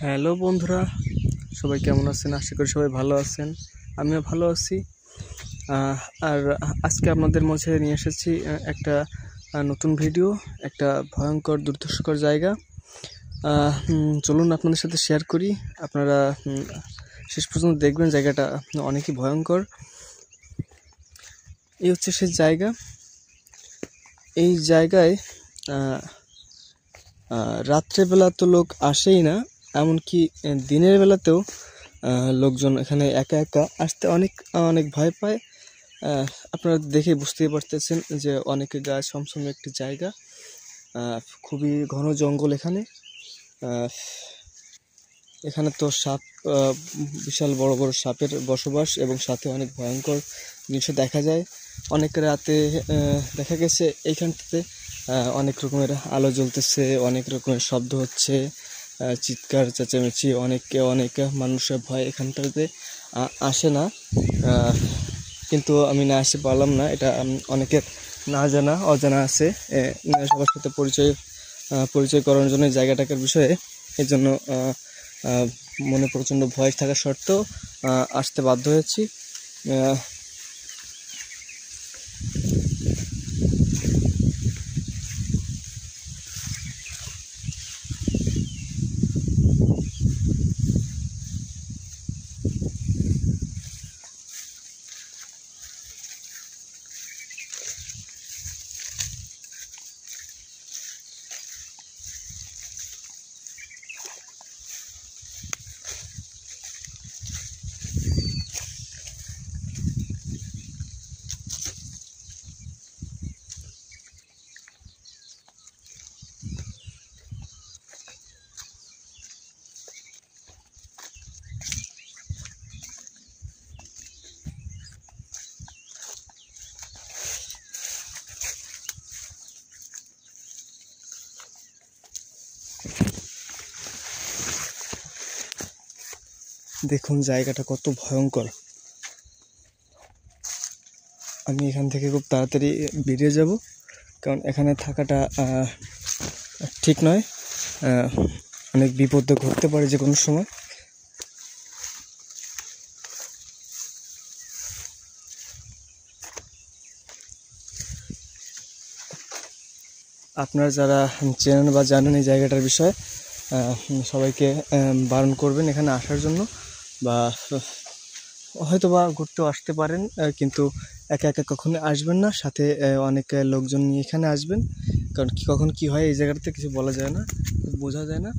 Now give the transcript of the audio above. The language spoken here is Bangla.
হ্যালো বন্ধুরা, সবাই কেমন আছেন? আশা করি সবাই ভালো আছেন। আমিও ভালো আছি। আর আজকে আপনাদের মাঝে নিয়ে এসেছি একটা নতুন ভিডিও, একটা ভয়ঙ্কর দুর্ধর্ষকর জায়গা। চলুন আপনাদের সাথে শেয়ার করি। আপনারা শেষ পর্যন্ত দেখবেন, জায়গাটা অনেকই ভয়ঙ্কর। এই হচ্ছে সেই জায়গা। এই জায়গায় রাত্রেবেলা তো লোক আসেই না, এমনকি দিনের বেলাতেও লোকজন এখানে একা একা আসতে অনেক অনেক ভয় পায়। আপনারা দেখে বুঝতেই পারতেছেন যে অনেক গা ছমছম একটি জায়গা, খুবই ঘন জঙ্গল এখানে। এখানে তো সাপ, বিশাল বড় বড় সাপের বসবাস, এবং সাথে অনেক ভয়ঙ্কর জিনিসও দেখা যায়। অনেক রাতে দেখা গেছে এইখানটাতে অনেক রকমের আলো জ্বলতেছে, অনেক রকমের শব্দ হচ্ছে, চিৎকার চেঁচামেচি। অনেক মানুষের ভয় এখানটাতে আসে না, কিন্তু আমি না আসতে পারলাম না। এটা অনেকের না জানা অজানা আছে, সবার সাথে পরিচয় করানোর জন্য এই জায়গাটার বিষয়ে। এই জন্য মনে প্রচণ্ড ভয় থাকা সত্ত্বেও আসতে বাধ্য হয়েছি। দেখুন জায়গাটা কত ভয়ঙ্কর। আমি এখান থেকে খুব তাড়াতাড়ি বেরিয়ে যাব, কারণ এখানে থাকাটা ঠিক নয়। অনেক বিপদ ঘটতে পারে যে কোনো সময়। আপনারা যারা চেনেন বা জানেন এই জায়গাটার বিষয়ে, সবাইকে বারণ করবেন এখানে আসার জন্য, বা হয়তো বা ঘুরতেও আসতে পারেন, কিন্তু একা একা কখনো আসবেন না, সাথে অনেক লোকজন নিয়ে এখানে আসবেন। কারণ কখন কি হয় এই জায়গাটাতে কিছু বলা যায় না, বোঝা যায় না।